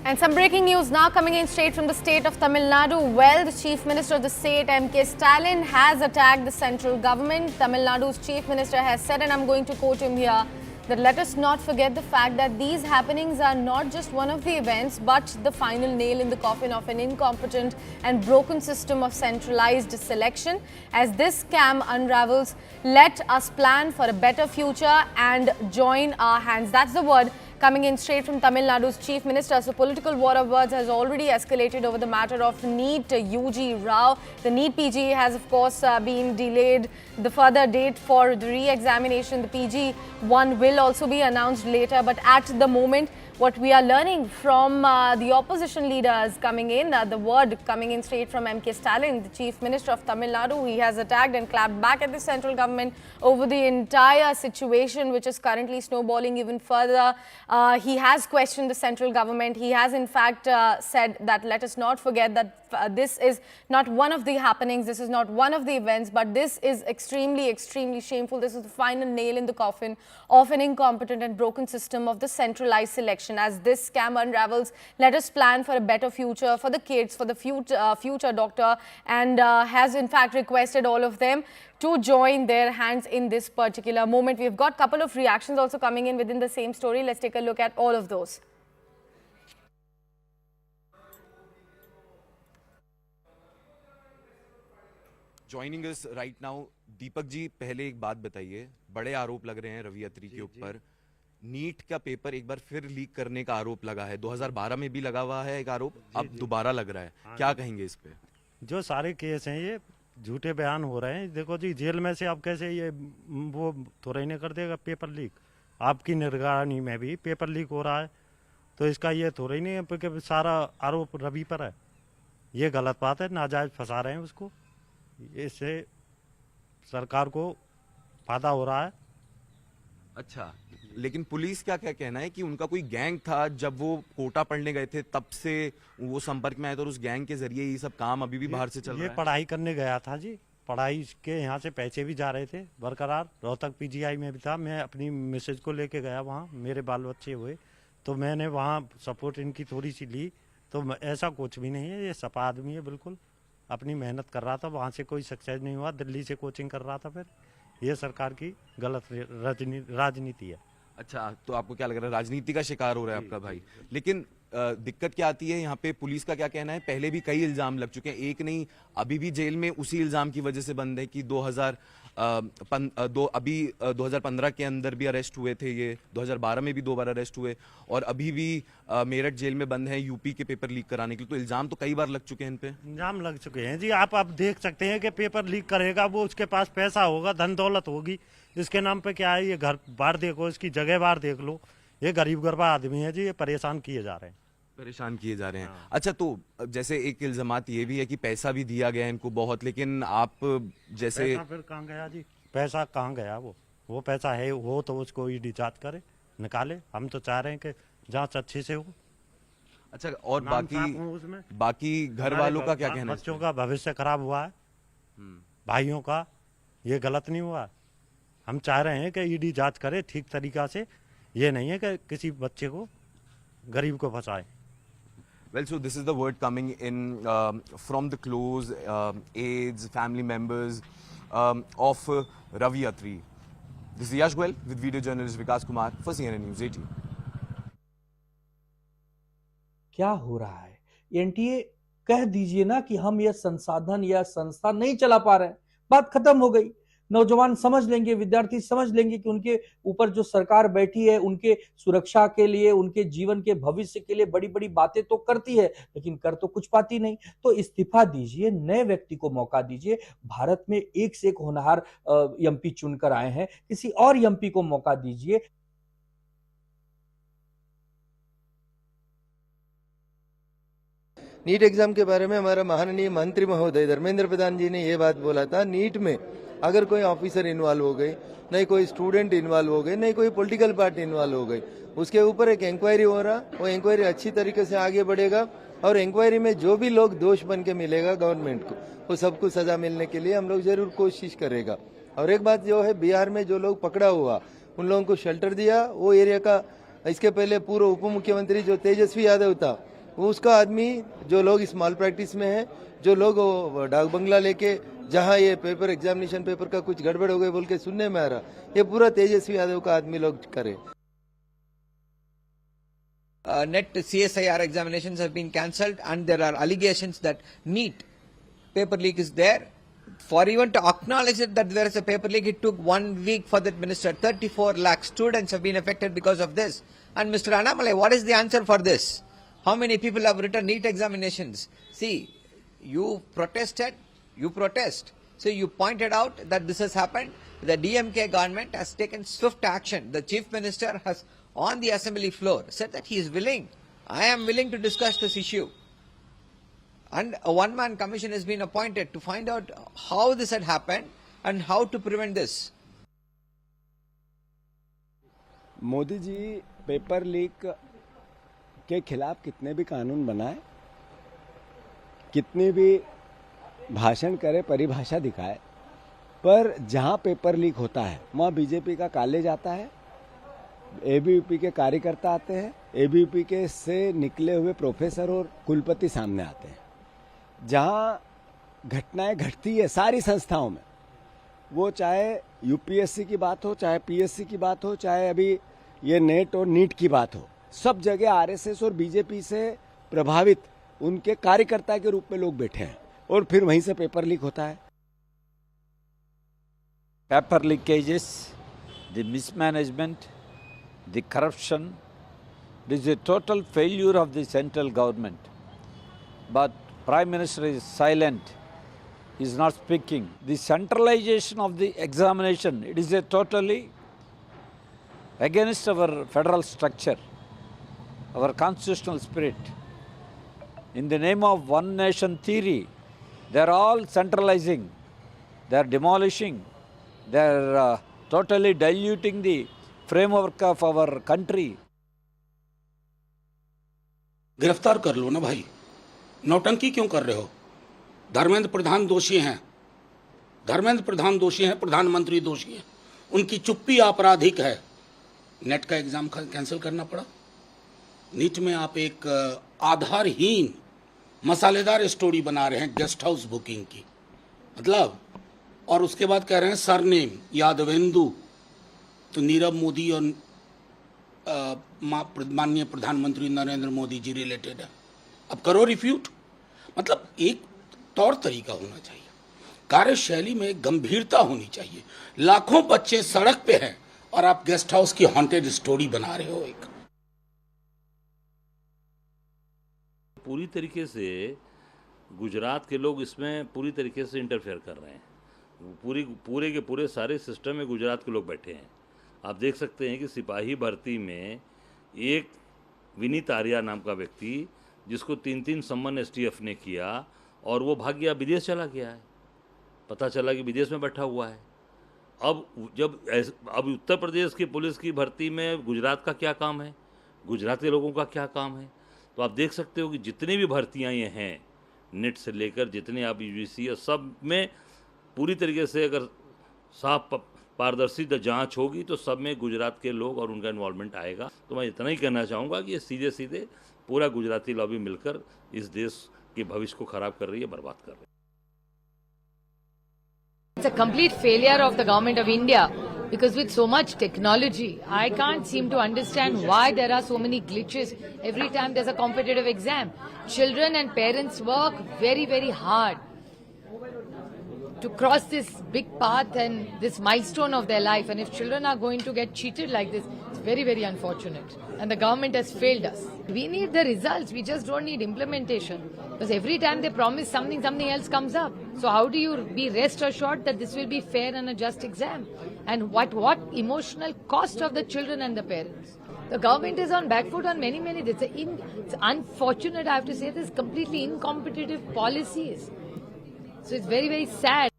And some breaking news now coming in straight from the state of Tamil Nadu. Well, the Chief Minister of the state, M.K. Stalin, has attacked the central government. Tamil Nadu's Chief Minister has said, and I'm going to quote him here, that let us not forget the fact that these happenings are not just one of the events, but the final nail in the coffin of an incompetent and broken system of centralized selection. As this scam unravels, let us plan for a better future and join our hands. That's the word coming in straight from Tamil Nadu's Chief Minister. So political war of words has already escalated over the matter of NEET UG Rao. The NEET PG has of course been delayed. The further date for the re-examination, the PG one, will also be announced later. But at the moment, what we are learning from the opposition leaders coming in, the word coming in straight from M.K. Stalin, the Chief Minister of Tamil Nadu, he has attacked and clapped back at the central government over the entire situation, which is currently snowballing even further. He has questioned the central government. He has in fact said that let us not forget that this is not one of the happenings, this is not one of the events, but this is extremely, extremely shameful. This is the final nail in the coffin of an incompetent and broken system of the centralized selection. As this scam unravels, let us plan for a better future for the kids, for the future doctor, and has in fact requested all of them to join their hands in this particular moment. We've got a couple of reactions also coming in within the same story. Let's take a look at all of those. Joining us right now, Deepak ji, पहले एक बात बताइए, बड़े आरोप लग रहे हैं रवि अत्री के ऊपर। नीट का पेपर एक बार फिर लीक करने का आरोप लगा है। 2012 में भी लगा हुआ है एक आरोप, अब दोबारा लग रहा है। क्या कहेंगे इस पे? जो सारे केस हैं ये झूठे बयान हो रहे हैं। देखो जी, जेल में से आप कैसे ये वो थोड़ा ही नहीं कर देगा पेपर लीक। आपकी निगरानी में भी पेपर लीक हो रहा है, तो इसका ये थोड़ा ही नहीं है कि सारा आरोप रवि पर है। ये गलत बात है, नाजायज फंसा रहे हैं उसको। इससे सरकार को फायदा हो रहा है। अच्छा, लेकिन पुलिस का क्या कहना है कि उनका कोई गैंग था, जब वो कोटा पढ़ने गए थे तब से वो संपर्क में आए, तो उस गैंग के जरिए ये सब काम अभी भी बाहर से चल रहा है। ये पढ़ाई करने गया था जी, पढ़ाई के यहाँ से पैसे भी जा रहे थे बरकरार। रोहतक पीजीआई में भी था। मैं अपनी मिसेज को लेके गया वहाँ, मेरे बाल बच्चे हुए, तो मैंने वहाँ सपोर्ट इनकी थोड़ी सी ली। तो ऐसा कुछ भी नहीं है, ये सपा आदमी है, बिल्कुल अपनी मेहनत कर रहा था। वहाँ से कोई सक्सेस नहीं हुआ, दिल्ली से कोचिंग कर रहा था। फिर ये सरकार की गलत राजनीति है। अच्छा, तो आपको क्या लग रहा है, राजनीति का शिकार हो रहा है आपका भाई? लेकिन दिक्कत क्या आती है यहाँ पे? पुलिस का क्या कहना है? पहले भी कई इल्जाम लग चुके हैं, एक नहीं, अभी भी जेल में उसी इल्जाम की वजह से बंद है कि 2015 के अंदर भी अरेस्ट हुए थे ये, 2012 में भी 2 बार अरेस्ट हुए, और अभी भी मेरठ जेल में बंद है यूपी के पेपर लीक कराने के लिए। तो इल्जाम तो कई बार लग चुके हैं इन पे। इल्जाम लग चुके हैं जी। आप देख सकते हैं कि पेपर लीक करेगा वो, उसके पास पैसा होगा, धन दौलत होगी, इसके नाम पे क्या है? ये घर बाहर देखो, इसकी जगह बाहर देख लो। ये गरीब गरबा आदमी है जी, ये परेशान किए जा रहे हैं। हाँ। अच्छा, तो जैसे एक इल्जामात ये भी है कि पैसा भी दिया गया इनको बहुत, लेकिन आप जैसे पैसा फिर कहाँ गया जी? पैसा कहाँ गया? वो पैसा है वो तो उसको ईडी जांच करे, निकाले। हम तो चाह रहे हैं कि जांच अच्छे से हो। अच्छा, और बाकी घर वालों का क्या कहना है? बच्चों का भविष्य खराब हुआ है, भाइयों का, ये गलत नहीं हुआ। हम चाह रहे हैं कि ईडी जांच करे ठीक तरीका से, ये नहीं है कि किसी बच्चे को, गरीब को फंसाए। Well, so this is the word coming in from the close aides, family members of Ravi Atri. This is Yash Goel with video journalist Vikas Kumar for CNN News 18. क्या हो रहा है? एनटीए कह दीजिए ना कि हम यह संसाधन या संस्था नहीं चला पा रहे हैं, बात खत्म हो गई। नौजवान समझ लेंगे, विद्यार्थी समझ लेंगे कि उनके ऊपर जो सरकार बैठी है उनके सुरक्षा के लिए, उनके जीवन के भविष्य के लिए बड़ी बड़ी बातें तो करती है, लेकिन कर तो कुछ पाती नहीं। तो इस्तीफा दीजिए, नए व्यक्ति को मौका दीजिए। भारत में एक से एक होनहार एमपी चुनकर आए हैं, किसी और एमपी को मौका दीजिए। नीट एग्जाम के बारे में हमारा माननीय मंत्री महोदय धर्मेंद्र प्रधान जी ने ये बात बोला था, नीट में अगर कोई ऑफिसर इन्वॉल्व हो गई, नहीं कोई स्टूडेंट इन्वॉल्व हो गए, नहीं कोई पॉलिटिकल पार्टी इन्वॉल्व हो गई, उसके ऊपर एक इंक्वायरी हो रहा, वो इंक्वायरी अच्छी तरीके से आगे बढ़ेगा और इंक्वायरी में जो भी लोग दोष बन के मिलेगा गवर्नमेंट को, वो सबको सजा मिलने के लिए हम लोग जरूर कोशिश करेगा। और एक बात जो है, बिहार में जो लोग पकड़ा हुआ उन लोगों को शेल्टर दिया, वो एरिया का इसके पहले पूर्व उप मुख्यमंत्री जो तेजस्वी यादव था उसका आदमी, जो लोग स्मॉल प्रैक्टिस में है, जो लोग डाक बंगला लेके जहां ये पेपर एग्जामिनेशन पेपर का कुछ गड़बड़ हो गई बोल के सुनने में आ रहा, ये पूरा तेजस्वी यादव का आदमी लोग करे। NET CSIR examinations have been cancelled and there are allegations that NEET paper leak is there. For even to acknowledge it that there is a paper leak, it took 1 week for that minister. 34 lakh students have been affected because of this. And Mr. Annamalai, what is the answer for this? How many people have written NEET examinations? See, you protested, you protest. So you pointed out that this has happened. The DMK government has taken swift action. The chief minister has, on the assembly floor, said that he is willing. I am willing to discuss this issue. And a one-man commission has been appointed to find out how this had happened and how to prevent this. Modi ji paper leak के खिलाफ कितने भी कानून बनाए, कितने भी भाषण करे, परिभाषा दिखाए, पर जहां पेपर लीक होता है वहां बीजेपी का कॉलेज आता है, एबीवीपी के कार्यकर्ता आते हैं, एबीवीपी के से निकले हुए प्रोफेसर और कुलपति सामने आते हैं। जहां घटनाएं घटती है सारी संस्थाओं में, वो चाहे यूपीएससी की बात हो, चाहे पीएससी की बात हो, चाहे अभी ये नेट और नीट की बात हो, सब जगह आरएसएस और बीजेपी से प्रभावित उनके कार्यकर्ता के रूप में लोग बैठे हैं और फिर वहीं से पेपर लीक होता है। Paper leakages, the mismanagement, the corruption, this is a total failure of the central government. But Prime Minister is silent, he is not speaking. The centralization of the examination, it is a totally against our federal structure, our constitutional spirit. In the name of one nation theory, they are all centralizing, they are demolishing, they are totally diluting the framework of our country. गिरफ्तार कर लो ना भाई, नौटंकी क्यों कर रहे हो? धर्मेंद्र प्रधान दोषी हैं, धर्मेंद्र प्रधान दोषी हैं, प्रधानमंत्री दोषी हैं, उनकी चुप्पी आपराधिक है। नेट का एग्जाम कैंसिल करना पड़ा। नीट में आप एक आधारहीन मसालेदार स्टोरी बना रहे हैं गेस्ट हाउस बुकिंग की, मतलब, और उसके बाद कह रहे हैं सरनेम यादवेंदु, तो नीरव मोदी और माननीय प्रधानमंत्री नरेंद्र मोदी जी रिलेटेड है। अब करो रिफ्यूट। मतलब एक तौर तरीका होना चाहिए, कार्यशैली में गंभीरता होनी चाहिए। लाखों बच्चे सड़क पे हैं और आप गेस्ट हाउस की हॉन्टेड स्टोरी बना रहे हो। एक पूरी तरीके से गुजरात के लोग इसमें पूरी तरीके से इंटरफेयर कर रहे हैं। पूरे के पूरे सारे सिस्टम में गुजरात के लोग बैठे हैं। आप देख सकते हैं कि सिपाही भर्ती में एक विनीत आर्या नाम का व्यक्ति, जिसको 3 सम्मन एसटीएफ ने किया और वो भाग गया, विदेश चला गया है। पता चला कि विदेश में बैठा हुआ है। अब उत्तर प्रदेश की पुलिस की भर्ती में गुजरात का क्या काम है, गुजरात के लोगों का क्या काम है? तो आप देख सकते हो कि जितनी भी भर्तियां ये हैं, नेट से लेकर जितने आप यूजीसी, सब में पूरी तरीके से अगर साफ पारदर्शी जांच होगी तो सब में गुजरात के लोग और उनका इन्वॉल्वमेंट आएगा। तो मैं इतना ही कहना चाहूँगा कि ये सीधे सीधे पूरा गुजराती लॉबी मिलकर इस देश के भविष्य को खराब कर रही है, बर्बाद कर रही है। It's a complete failure of the government of India, because with so much technology, I can't seem to understand why there are so many glitches every time there's a competitive exam. Children and parents work very, very hard to cross this big path and this milestone of their life. And if children are going to get cheated like this, it's very, very unfortunate. And the government has failed us. We need the results. We just don't need implementation. Because every time they promise something, something else comes up. So how do you be rest assured that this will be fair and a just exam? And what emotional cost of the children and the parents? The government is on back foot on many. It's unfortunate, I have to say this, completely incompetitive policies. So it's very, very sad.